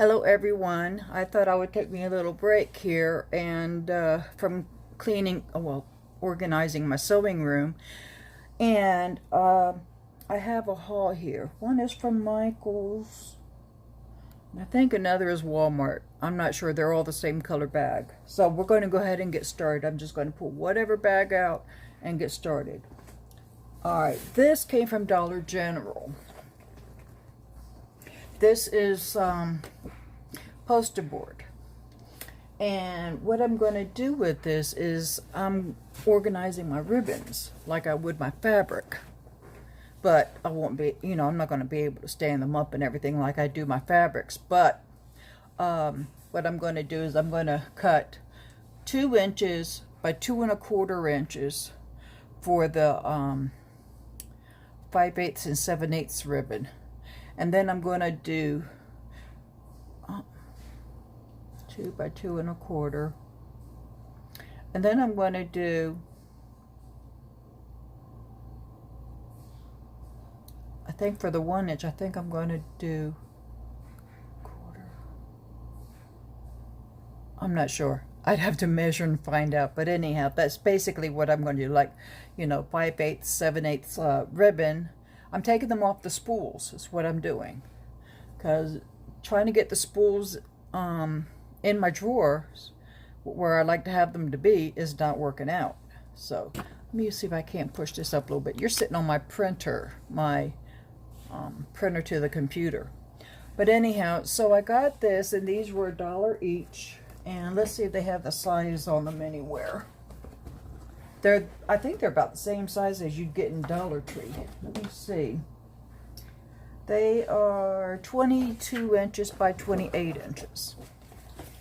Hello everyone. I thought I would take me a little break here and from cleaning, organizing my sewing room. And I have a haul here. One is from Michael's. I think another is Walmart. I'm not sure. They're all the same color bag. So we're going to go ahead and get started. I'm just going to pull whatever bag out and get started. Alright, this came from Dollar General. This is poster board, and what I'm going to do with this is I'm organizing my ribbons like I would my fabric, but I won't be, I'm not going to be able to stand them up and everything like I do my fabrics. But what I'm going to do is I'm going to cut 2 inches by 2 1/4 inches for the 5/8 and 7/8 ribbon. And then I'm going to do 2 by 2 1/4. And then I'm going to do, I think for the 1 inch, I think I'm going to do 1/4. I'm not sure. I'd have to measure and find out. But anyhow, that's basically what I'm going to do. Like, 5/8, 7/8 ribbon. I'm taking them off the spools is what I'm doing, because trying to get the spools in my drawers where I like to have them to be is not working out. So let me see if I can't push this up a little bit. You're sitting on my printer, printer to the computer. But anyhow, so I got this, and these were $1 each. And let's see if they have the size on them anywhere. I think they're about the same size as you'd get in Dollar Tree. Let me see. They are 22 inches by 28 inches.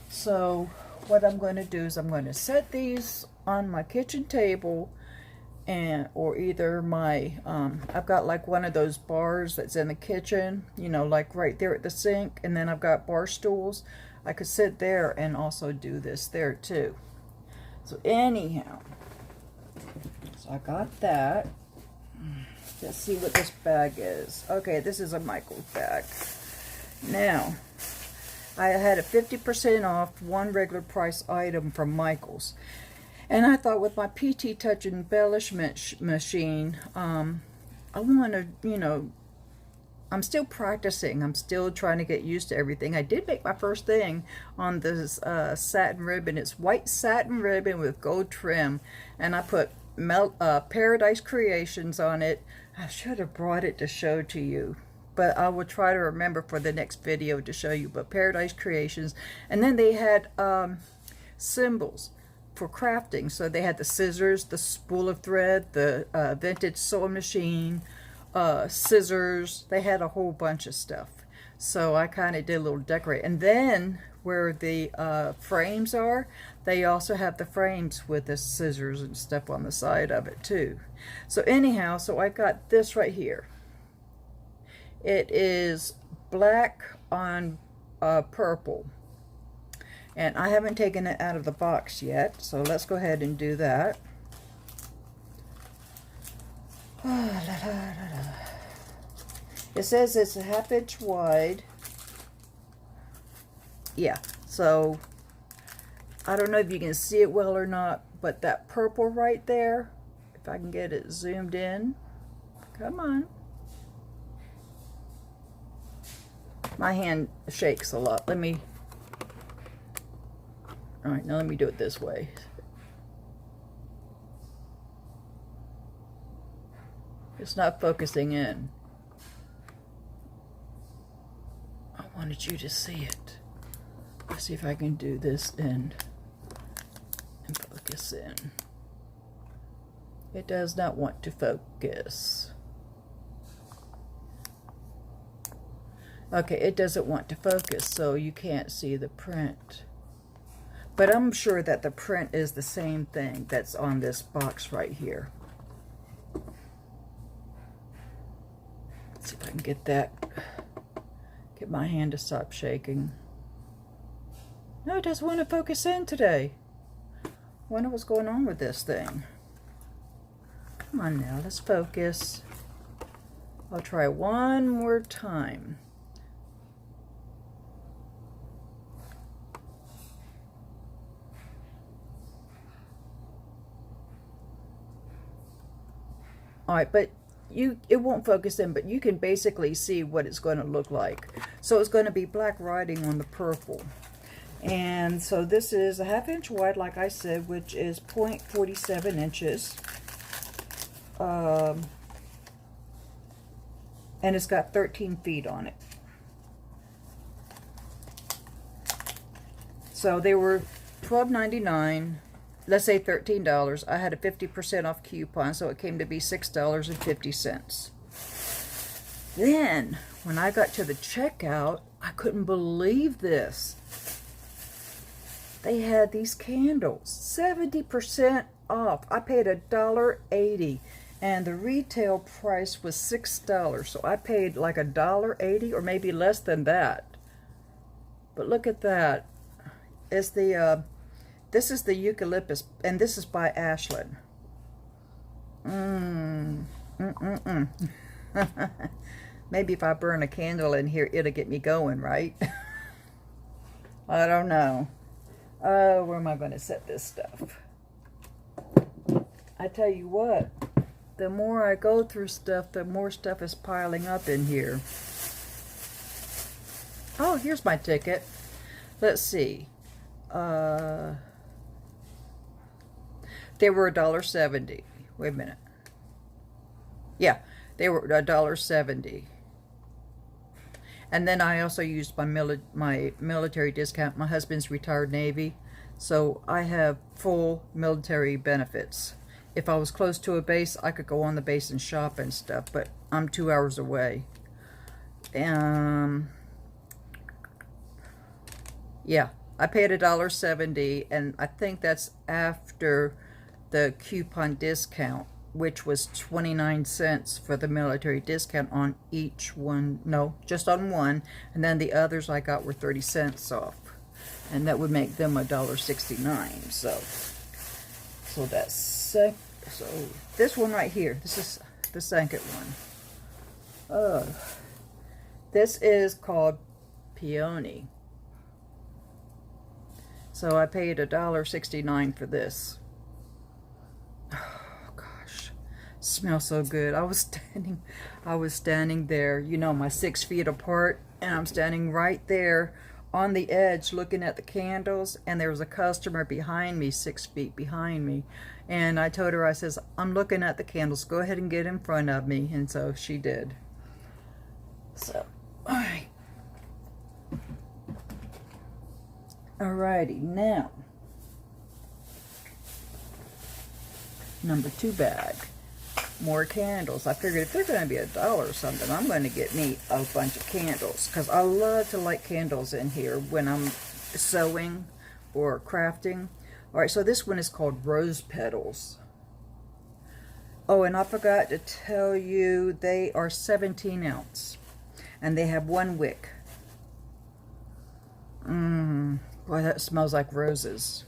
So what I'm going to do is I'm going to set these on my kitchen table, or either my I've got like one of those bars that's in the kitchen, like right there at the sink, and then I've got bar stools. I could sit there and also do this there too. So anyhow, so I got that. Let's see what this bag is. Okay, this is a Michael's bag. Now, I had a 50% off one regular price item from Michael's. And I thought with my PT Touch embellishment machine, I want to, I'm still practicing. I'm still trying to get used to everything. I did make my first thing on this satin ribbon. It's white satin ribbon with gold trim. And I put Paradise Creations on it. I should have brought it to show to you, but I will try to remember for the next video to show you. But Paradise Creations. And then they had symbols for crafting. So they had the scissors, the spool of thread, the vintage sewing machine, scissors. They had a whole bunch of stuff. So I kind of did a little decorate. And then where the frames are, they also have the frames with the scissors and stuff on the side of it too. So anyhow, so I got this right here. It is black on purple. And I haven't taken it out of the box yet, so let's go ahead and do that. It says it's a 1/2 inch wide. Yeah, so I don't know if you can see it well or not, but that purple right there, if I can get it zoomed in. Come on. My hand shakes a lot. All right, now let me do it this way. It's not focusing in. I wanted you to see it. Let's see if I can do this end and focus in. It does not want to focus. Okay, it doesn't want to focus, so you can't see the print. But I'm sure that the print is the same thing that's on this box right here. Let's see if I can get my hand to stop shaking. No, it doesn't want to focus in today. I wonder what's going on with this thing. Come on now, let's focus. I'll try one more time. All right, but it won't focus in, but you can basically see what it's going to look like. So it's going to be black writing on the purple. And so this is a 1/2 inch wide, like I said, which is 0.47 inches. And it's got 13 feet on it. So they were $12.99. Let's say $13. I had a 50% off coupon, so it came to be $6.50. Then, when I got to the checkout, I couldn't believe this. They had these candles, 70% off. I paid $1.80, and the retail price was $6. So I paid like $1.80, or maybe less than that. But look at that. It's the this is the eucalyptus, and this is by Ashland. Maybe if I burn a candle in here, it'll get me going, right? I don't know. Where am I going to set this stuff? I tell you what, the more I go through stuff, the more stuff is piling up in here. Oh, here's my ticket. Let's see. They were $1.70. Wait a minute. Yeah, they were $1.70. And then I also used my military discount. My husband's retired Navy, so I have full military benefits. If I was close to a base, I could go on the base and shop and stuff, but I'm 2 hours away. Yeah, I paid $1.70, and I think that's after the coupon discount, which was 29 cents for the military discount on each one. No, just on one. And then the others I got were 30 cents off. And that would make them $1.69. So that's so this one right here. This is the second one. This is called Peony. So I paid $1.69 for this. Smells so good. I was standing there, you know, my 6 feet apart, and I'm standing right there on the edge looking at the candles, and there was a customer behind me, 6 feet behind me, and I told her, I says, I'm looking at the candles, go ahead and get in front of me. And so she did. So, alrighty, now number 2 bag. More candles. I figured if they're going to be $1 or something, I'm going to get me a bunch of candles, because I love to light candles in here when I'm sewing or crafting. Alright, so this one is called Rose Petals. Oh, and I forgot to tell you, they are 17 ounce, and they have 1 wick. Boy, that smells like roses.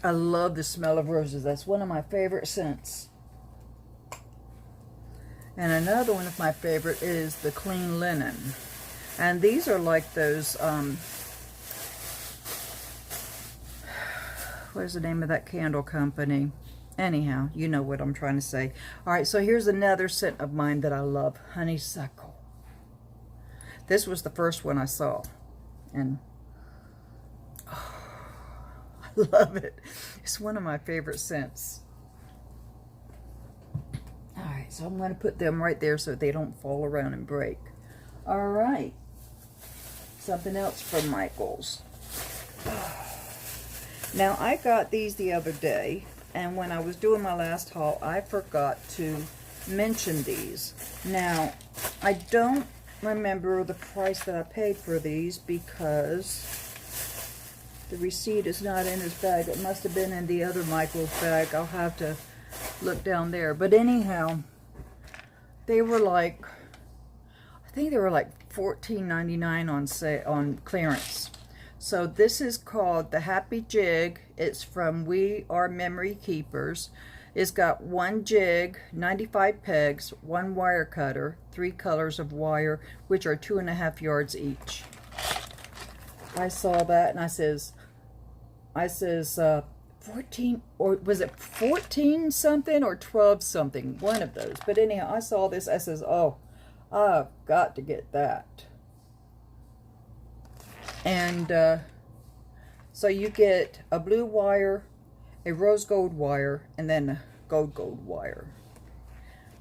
I love the smell of roses. That's one of my favorite scents. And another one of my favorite is the Clean Linen. And these are like those, what's the name of that candle company? Anyhow, you know what I'm trying to say. Alright, so here's another scent of mine that I love. Honeysuckle. This was the first one I saw. And oh, I love it. It's one of my favorite scents. Alright, so I'm going to put them right there so they don't fall around and break. Alright. Something else from Michael's. Now, I got these the other day, and when I was doing my last haul, I forgot to mention these. Now, I don't remember the price that I paid for these because the receipt is not in his bag. It must have been in the other Michael's bag. I'll have to look down there. But anyhow, they were like, I think they were like $14.99 on clearance. So this is called the Happy Jig. It's from We Are Memory Keepers. It's got 1 jig, 95 pegs, 1 wire cutter, 3 colors of wire, which are 2.5 yards each. I saw that and I says 14, or was it 14 something or 12 something, one of those. But anyhow, I saw this, I says, oh, I've got to get that. And so you get a blue wire, a rose gold wire, and then a gold wire.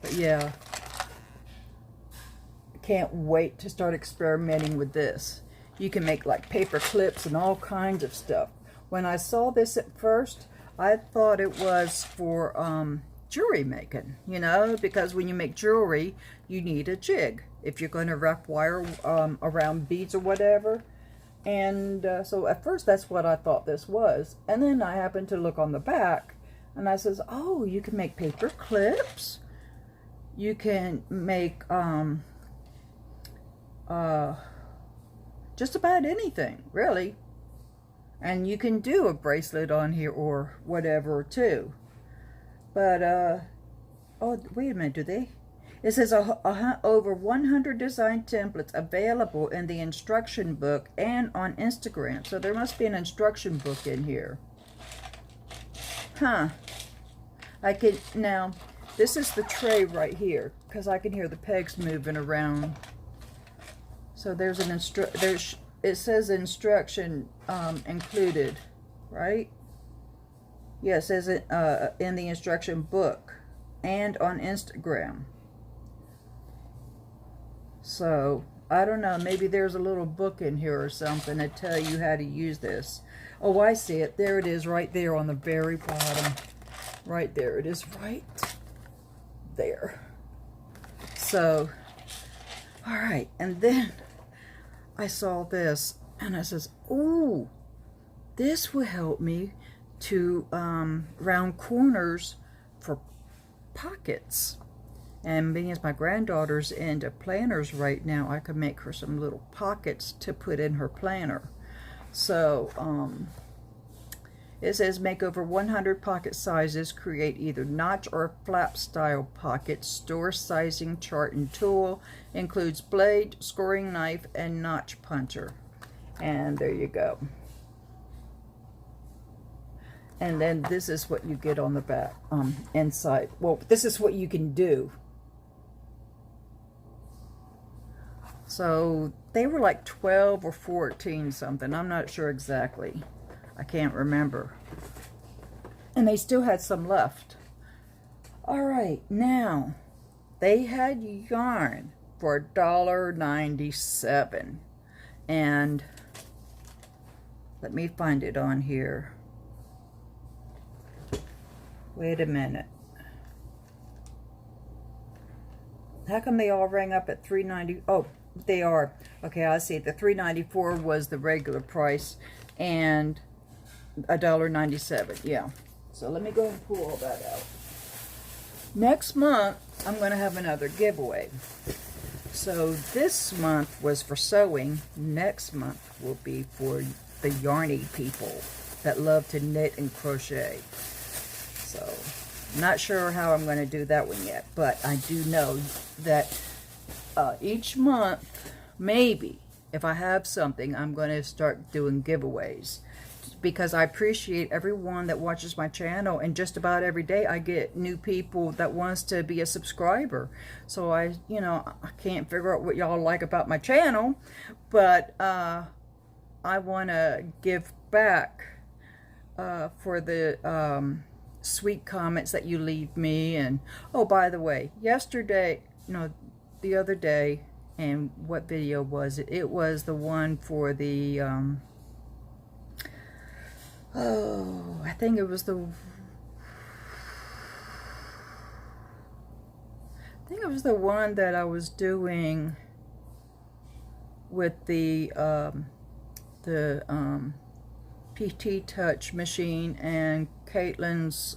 But yeah, can't wait to start experimenting with this. You can make like paper clips and all kinds of stuff. When I saw this at first, I thought it was for jewelry making, you know, because when you make jewelry, you need a jig if you're going to wrap wire around beads or whatever. And so at first that's what I thought this was. And then I happened to look on the back and I says, oh, you can make paper clips. You can make just about anything, really. And you can do a bracelet on here or whatever too. But, oh, wait a minute, do they? It says over 100 design templates available in the instruction book and on Instagram. So there must be an instruction book in here. Huh. I can, now, this is the tray right here, because I can hear the pegs moving around. So there's an it says instruction included, right? Yeah, it says it in the instruction book and on Instagram. So I don't know, maybe there's a little book in here or something to tell you how to use this. Oh, I see it. There it is right there on the very bottom. Right there. It is right there. So, all right. And then I saw this and I says, ooh, this will help me to round corners for pockets. And being as my granddaughter's into planners right now, I could make her some little pockets to put in her planner. So it says make over 100 pocket sizes, create either notch or flap style pockets, store sizing chart and tool, includes blade, scoring knife, and notch puncher. And there you go. And then this is what you get on the back, inside. Well, this is what you can do. So they were like 12 or 14 something. I'm not sure exactly. I can't remember. And they still had some left. All right, now they had yarn for $1.97. And let me find it on here. Wait a minute. How come they all rang up at $3.90? Oh, they are. Okay, I see. The $3.94 was the regular price and $1.97. Yeah. So let me go and pull all that out. Next month, I'm going to have another giveaway. So this month was for sewing. Next month will be for the yarny people that love to knit and crochet. So, not sure how I'm going to do that one yet, but I do know that each month, maybe, if I have something, I'm going to start doing giveaways. Because I appreciate everyone that watches my channel, and just about every day I get new people that wants to be a subscriber. So I can't figure out what y'all like about my channel, but I want to give back for the sweet comments that you leave me. And oh, by the way, the other day, and what video was it? It was the one for the I think it was the one that I was doing with the PT Touch machine and Caitlin's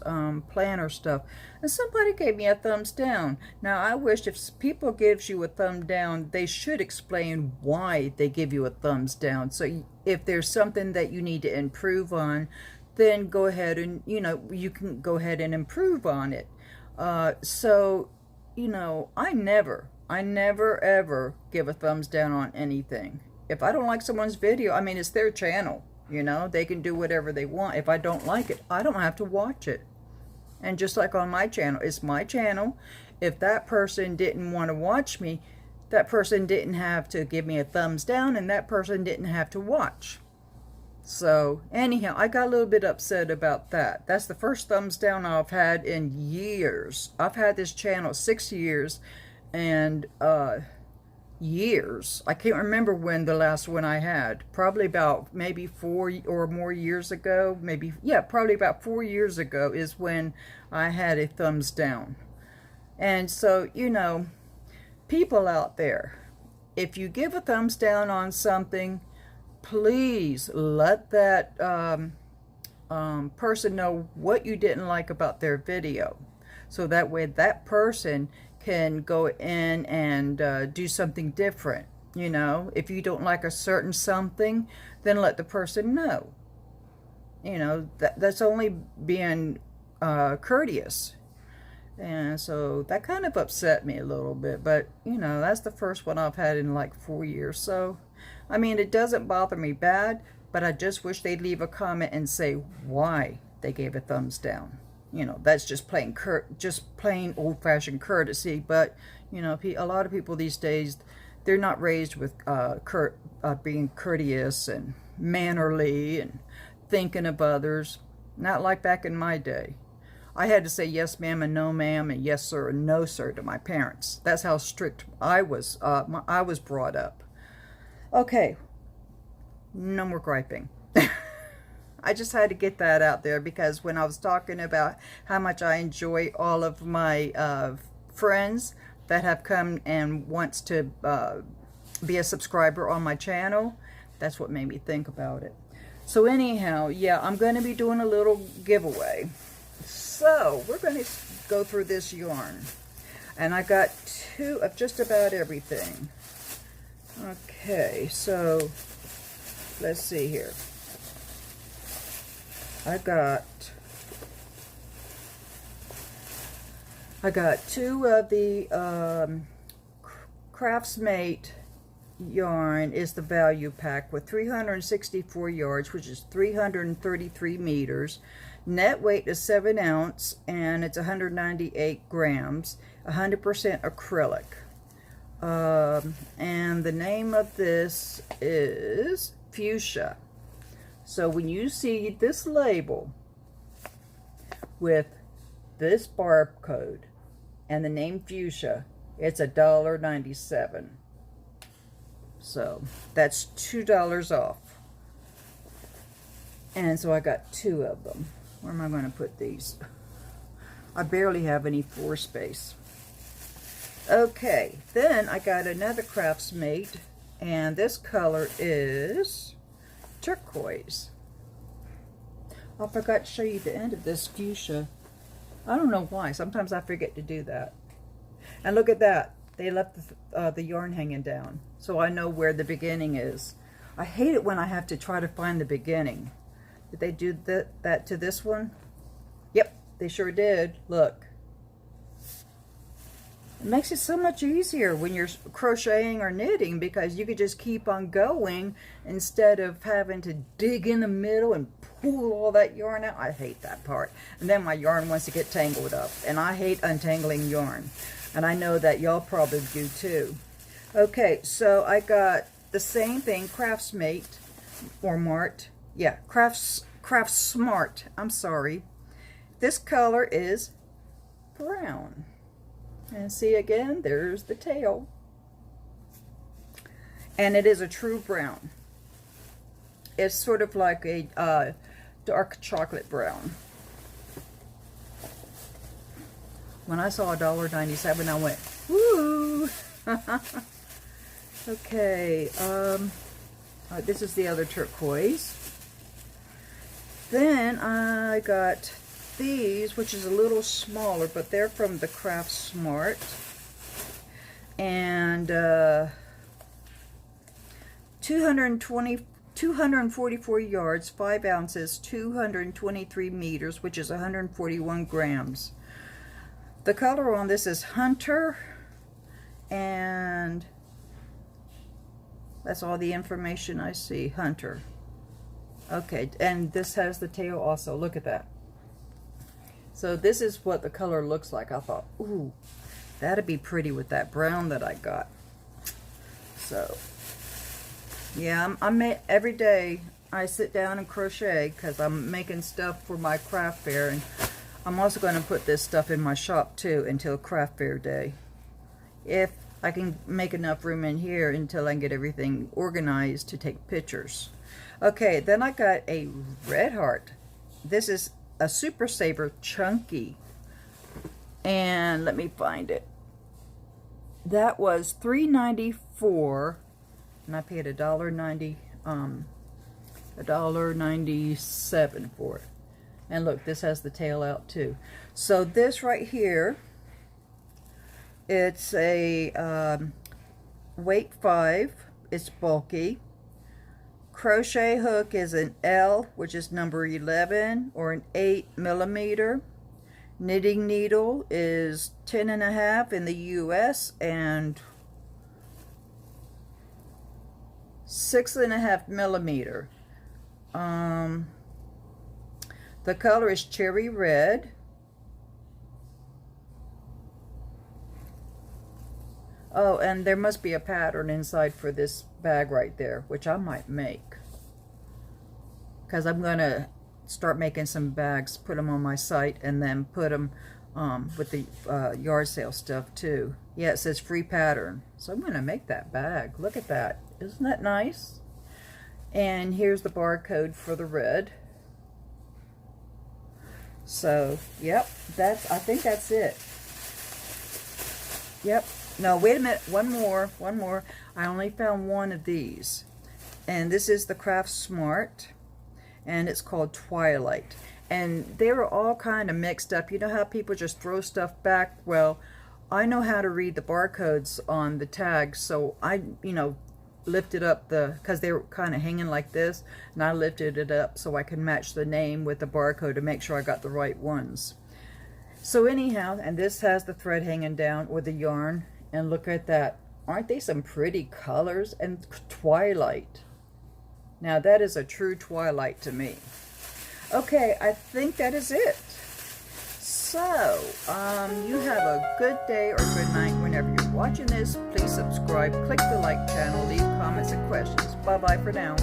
planner stuff, and somebody gave me a thumbs down. Now I wish if people gives you a thumb down, they should explain why they give you a thumbs down. So if there's something that you need to improve on, then go ahead and you can go ahead and improve on it. So I never ever give a thumbs down on anything. If I don't like someone's video, I mean, it's their channel. You know, they can do whatever they want. If I don't like it, I don't have to watch it. And just like on my channel, it's my channel. If that person didn't want to watch me, that person didn't have to give me a thumbs down, and that person didn't have to watch. So anyhow, I got a little bit upset about that. That's the first thumbs down I've had in years. I've had this channel 6 years, and years. I can't remember when the last one I had. Probably about maybe 4 or more years ago. Maybe, yeah, probably about 4 years ago is when I had a thumbs down. And so, you know, people out there, if you give a thumbs down on something, please let that person know what you didn't like about their video. So that way that person can go in and do something different. You know, if you don't like a certain something, then let the person know. You know, that's only being courteous. And so that kind of upset me a little bit. But, you know, that's the first one I've had in like 4 years. So, I mean, it doesn't bother me bad, but I just wish they'd leave a comment and say why they gave a thumbs down. You know, that's just plain old-fashioned courtesy. But, you know, a lot of people these days, they're not raised with being courteous and mannerly and thinking of others. Not like back in my day. I had to say yes ma'am and no ma'am and yes sir and no sir to my parents. That's how strict I was brought up. Okay, no more griping. I just had to get that out there, because when I was talking about how much I enjoy all of my friends that have come and wants to be a subscriber on my channel, that's what made me think about it. So anyhow, yeah, I'm going to be doing a little giveaway. So we're going to go through this yarn. And I got 2 of just about everything. Okay, so let's see here. I got 2 of the Craftsmate yarn is the value pack with 364 yards, which is 333 meters. Net weight is 7 ounce, and it's 198 grams, 100% acrylic. And the name of this is Fuchsia. So when you see this label with this barcode and the name Fuchsia, it's $1.97. So that's $2 off. And so I got 2 of them. Where am I going to put these? I barely have any floor space. Okay, then I got another Craftsmate, and this color is turquoise. I forgot to show you the end of this fuchsia. I don't know why. Sometimes I forget to do that. And look at that. They left the yarn hanging down, so I know where the beginning is. I hate it when I have to try to find the beginning. Did they do that to this one? Yep, they sure did. Look. It makes it so much easier when you're crocheting or knitting, because you could just keep on going instead of having to dig in the middle and pull all that yarn out. I hate that part. And then my yarn wants to get tangled up. And I hate untangling yarn. And I know that y'all probably do too. Okay, so I got the same thing, Craftsmate, or Mart. Yeah, Crafts Smart. I'm sorry. This color is brown. And see again, there's the tail. And it is a true brown. It's sort of like a dark chocolate brown. When I saw $1.97, I went, woo! Okay, this is the other turquoise. Then I got these, which is a little smaller, but they're from the Craft Smart. And 244 yards, 5 ounces, 223 meters, which is 141 grams. The color on this is Hunter, and that's all the information I see, Hunter. Okay, and this has the tail also. Look at that. So this is what the color looks like. I thought, ooh, that'd be pretty with that brown that I got. So, yeah, every day I sit down and crochet because I'm making stuff for my craft fair, and I'm also going to put this stuff in my shop too until craft fair day. If I can make enough room in here until I can get everything organized to take pictures. Okay, then I got a red heart. This is a Super Saver Chunky. And let me find it. That was $3.94, and I paid $1.97 for it. And look, this has the tail out too. So this right here, it's a weight 5. It's bulky. Crochet hook is an L, which is number 11, or an 8mm. Knitting needle is 10.5 in the US and 6.5mm. The color is cherry red. Oh, and there must be a pattern inside for this bag right there, which I might make. Because I'm going to start making some bags, put them on my site, and then put them with the yard sale stuff too. Yeah, it says free pattern. So I'm going to make that bag. Look at that. Isn't that nice? And here's the barcode for the red. So, yep, I think that's it. Yep. No, wait a minute. One more. I only found one of these. And this is the Craft Smart. And it's called Twilight. And they were all kind of mixed up. You know how people just throw stuff back? Well, I know how to read the barcodes on the tags. So I, lifted up because they were kind of hanging like this. And I lifted it up so I can match the name with the barcode to make sure I got the right ones. So anyhow, and this has the thread hanging down with the yarn. And look at that. Aren't they some pretty colors? And Twilight. Now that is a true Twilight to me. Okay, I think that is it. So, you have a good day or good night whenever you're watching this. Please subscribe, click the like channel, leave comments and questions. Bye-bye for now.